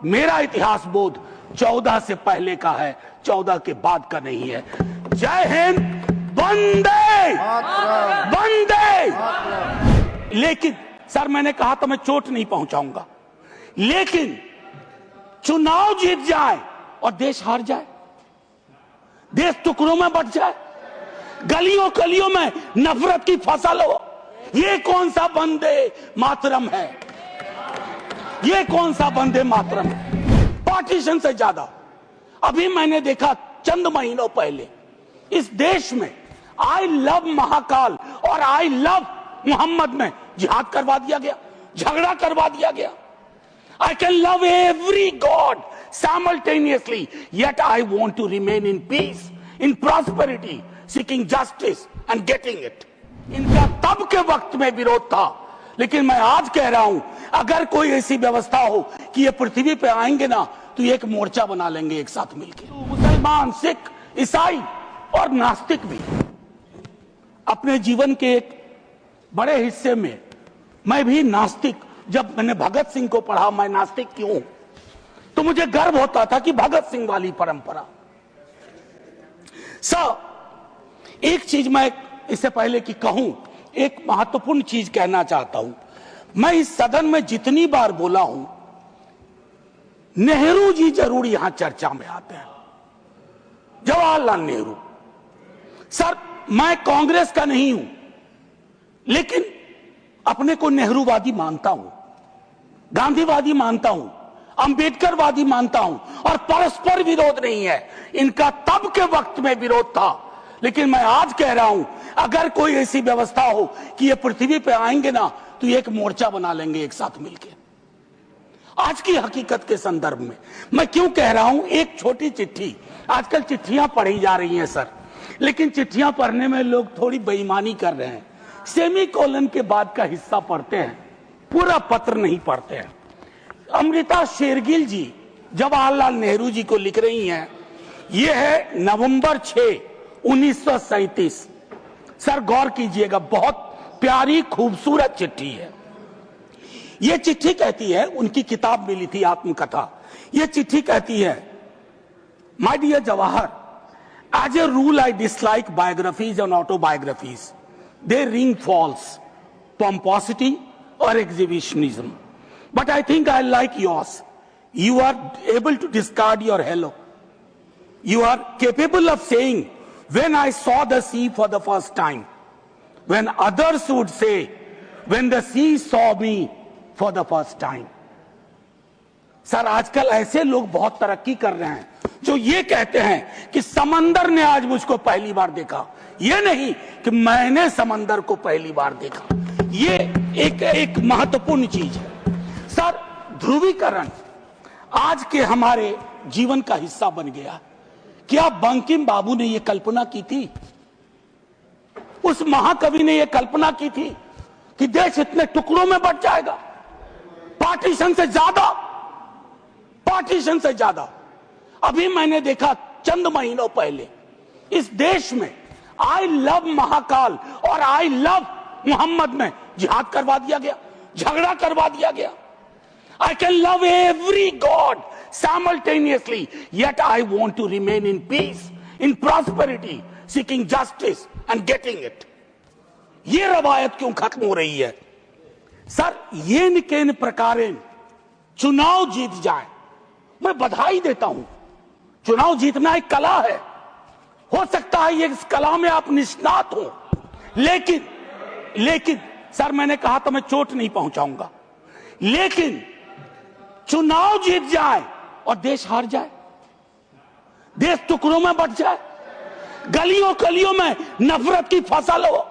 मेरा इतिहास बोध 14 से पहले का है, 14 के बाद का नहीं है। जय हिंद, वंदे वंदे। लेकिन सर मैंने कहा तो मैं चोट नहीं पहुंचाऊंगा, लेकिन चुनाव जीत जाए और देश हार जाए, देश टुकड़ों में बट जाए, गलियों गलियों में नफरत की फसल हो, ये कौन सा वंदे मातरम है? ये कौन सा वंदे मातरम है? पार्टीशन से ज्यादा अभी मैंने देखा चंद महीनों पहले इस देश में आई लव महाकाल और आई लव मोहम्मद में जिहाद करवा दिया गया, झगड़ा करवा दिया गया। I can love every God simultaneously, yet I want to remain in peace, in prosperity, seeking justice and getting it. इनका तब के वक्त में विरोध था, लेकिन मैं आज कह रहा हूं, अगर कोई ऐसी व्यवस्था हो कि ये पृथ्वी पे आएंगे ना, तो एक मोर्चा बना लेंगे एक साथ मिलकर। मुसलमान, सिख, ईसाई और नास्तिक भी अपने जीवन के एक बड़े हिस्से में, मैं भी नास्तिक, जब मैंने भगत सिंह को पढ़ा, मैं नास्तिक क्यों, तो मुझे गर्व होता था कि भगत सिंह वाली परंपरा। एक चीज मैं इससे पहले कि कहूं, एक महत्वपूर्ण चीज कहना चाहता हूं। मैं इस सदन में जितनी बार बोला हूं, नेहरू जी जरूर यहां चर्चा में आते हैं, जवाहरलाल नेहरू। सर मैं कांग्रेस का नहीं हूं, लेकिन अपने को नेहरूवादी मानता हूं, गांधीवादी मानता हूं, अंबेडकरवादी मानता हूं, और परस्पर विरोध नहीं है। इनका तब के वक्त में विरोध था, लेकिन मैं आज कह रहा हूं, अगर कोई ऐसी व्यवस्था हो कि ये पृथ्वी पे आएंगे ना, तो एक मोर्चा बना लेंगे एक साथ मिलकर। आज की हकीकत के संदर्भ में मैं क्यों कह रहा हूं, एक छोटी चिट्ठी, आजकल चिट्ठियां पढ़ी जा रही हैं सर, लेकिन चिट्ठियां पढ़ने में लोग थोड़ी बेईमानी कर रहे हैं, सेमी कोलन के बाद का हिस्सा पढ़ते हैं, पूरा पत्र नहीं पढ़ते हैं। अमृता शेरगिल जी जवाहरलाल नेहरू जी को लिख रही हैं, यह है नवंबर 6, 1937। सर गौर कीजिएगा, बहुत प्यारी खूबसूरत चिट्ठी है। यह चिट्ठी कहती है, उनकी किताब मिली थी आत्मकथा, यह चिट्ठी कहती है, my dear Jawahar, as a rule I dislike biographies and autobiographies, they ring false, pomposity or exhibitionism. But I think I like yours. You are able to discard your hello. You are capable of saying, when I saw the sea for the first time, when others would say, when the sea saw me for the first time. Sir आजकल ऐसे लोग बहुत तरक्की कर रहे हैं जो ये कहते हैं कि समंदर ने आज मुझको पहली बार देखा, ये नहीं कि मैंने समंदर को पहली बार देखा। ये एक महत्वपूर्ण चीज है सर। ध्रुवीकरण आज के हमारे जीवन का हिस्सा बन गया। क्या बंकिम बाबू ने यह कल्पना की थी, उस महाकवि ने यह कल्पना की थी कि देश इतने टुकड़ों में बट जाएगा? पार्टीशन से ज्यादा, पार्टीशन से ज्यादा अभी मैंने देखा चंद महीनों पहले इस देश में आई लव महाकाल और आई लव मोहम्मद में जिहाद करवा दिया गया, झगड़ा करवा दिया गया। I can love every God simultaneously, yet I want to remain in peace, in prosperity, seeking justice and getting it. ये रवायत क्यों खत्म हो रही है सर? ये निकेन प्रकारेण चुनाव जीत जाए, मैं बधाई देता हूं। चुनाव जीतना एक कला है, हो सकता है ये इस कला में आप निष्णात हो, लेकिन सर मैंने कहा तो मैं चोट नहीं पहुंचाऊंगा, लेकिन चुनाव जीत जाए और देश हार जाए, देश टुकड़ों में बट जाए, गलियों गलियों में नफरत की फसल हो,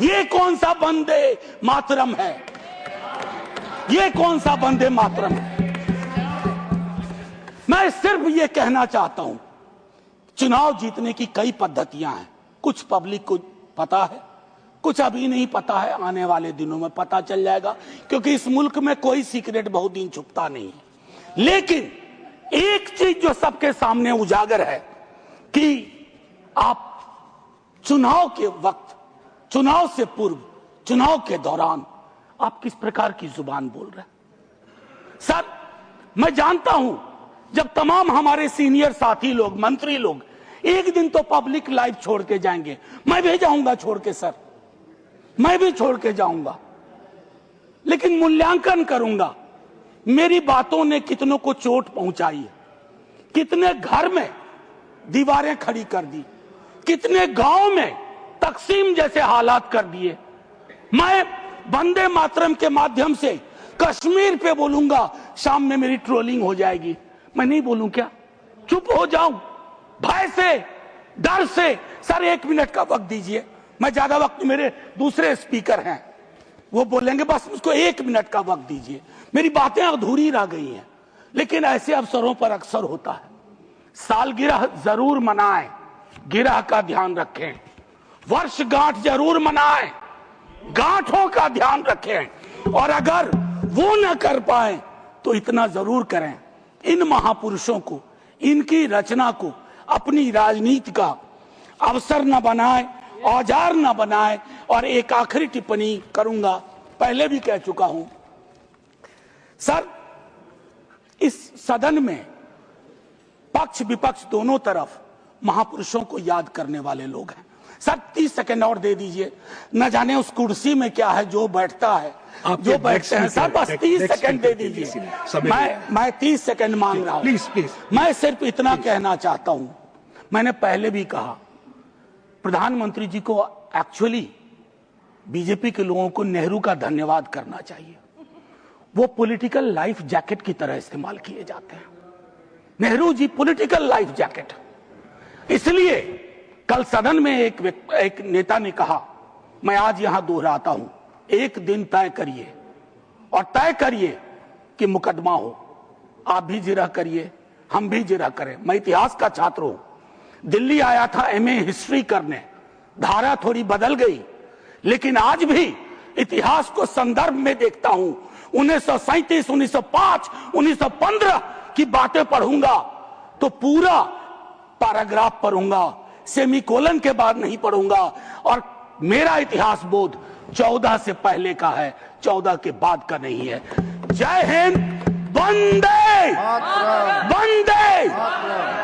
ये कौन सा वंदे मातरम है? ये कौन सा वंदे मातरम है? मैं सिर्फ ये कहना चाहता हूं, चुनाव जीतने की कई पद्धतियां हैं, कुछ पब्लिक को पता है, कुछ अभी नहीं पता है, आने वाले दिनों में पता चल जाएगा, क्योंकि इस मुल्क में कोई सीक्रेट बहुत दिन छुपता नहीं है। लेकिन एक चीज जो सबके सामने उजागर है कि आप चुनाव के वक्त, चुनाव से पूर्व, चुनाव के दौरान आप किस प्रकार की जुबान बोल रहे हैं। सर मैं जानता हूं जब तमाम हमारे सीनियर साथी लोग, मंत्री लोग एक दिन तो पब्लिक लाइफ छोड़ के जाएंगे, मैं भी जाऊंगा छोड़ के सर, मैं भी छोड़ के जाऊंगा, लेकिन मूल्यांकन करूंगा मेरी बातों ने कितनों को चोट पहुंचाई है, कितने घर में दीवारें खड़ी कर दी, कितने गांव में तकसीम जैसे हालात कर दिए। मैं वंदे मातरम के माध्यम से कश्मीर पे बोलूंगा, शाम में मेरी ट्रोलिंग हो जाएगी, मैं नहीं बोलूं क्या? चुप हो जाऊं भय से, डर से? सर 1 मिनट का वक्त दीजिए, मैं ज्यादा वक्त, मेरे दूसरे स्पीकर हैं वो बोलेंगे, बस उसको 1 मिनट का वक्त दीजिए। मेरी बातें अधूरी रह गई हैं, लेकिन ऐसे अवसरों पर अक्सर होता है। सालगिरह जरूर मनाएं, गिरह का ध्यान रखें, वर्षगांठ जरूर मनाएं, गांठों का ध्यान रखें, और अगर वो न कर पाए तो इतना जरूर करें, इन महापुरुषों को, इनकी रचना को अपनी राजनीति का अवसर न बनाए, औजार न बनाए। और एक आखिरी टिप्पणी करूंगा, पहले भी कह चुका हूं सर, इस सदन में पक्ष विपक्ष दोनों तरफ महापुरुषों को याद करने वाले लोग हैं। सर 30 सेकंड और दे दीजिए, न जाने उस कुर्सी में क्या है जो बैठता है, जो बैठते हैं। सर बस 30 सेकंड दे दीजिए, मैं 30 सेकंड मांग रहा हूं। प्लीज मैं सिर्फ इतना कहना चाहता हूं, मैंने पहले भी कहा, प्रधानमंत्री जी को एक्चुअली बीजेपी के लोगों को नेहरू का धन्यवाद करना चाहिए। वो पॉलिटिकल लाइफ जैकेट की तरह इस्तेमाल किए जाते हैं। Nehru ji political life jacket. इसलिए कल सदन में एक नेता ने कहा, मैं आज यहां दोहराता हूं, एक दिन तय करिए और तय करिए कि मुकदमा हो। आप भी जिरह करिए, हम भी जिरह करें। मैं इतिहास का छात्र हूं, दिल्ली आया था एमए हिस्ट्री करने, धारा थोड़ी बदल गई, लेकिन आज भी इतिहास को संदर्भ में देखता हूं। 1937, 1905, 1915 की बातें पढ़ूंगा तो पूरा पैराग्राफ पढ़ूंगा, सेमीकोलन के बाद नहीं पढ़ूंगा। और मेरा इतिहास बोध 14 से पहले का है, 14 के बाद का नहीं है। जय हिंद, वंदे वंदे।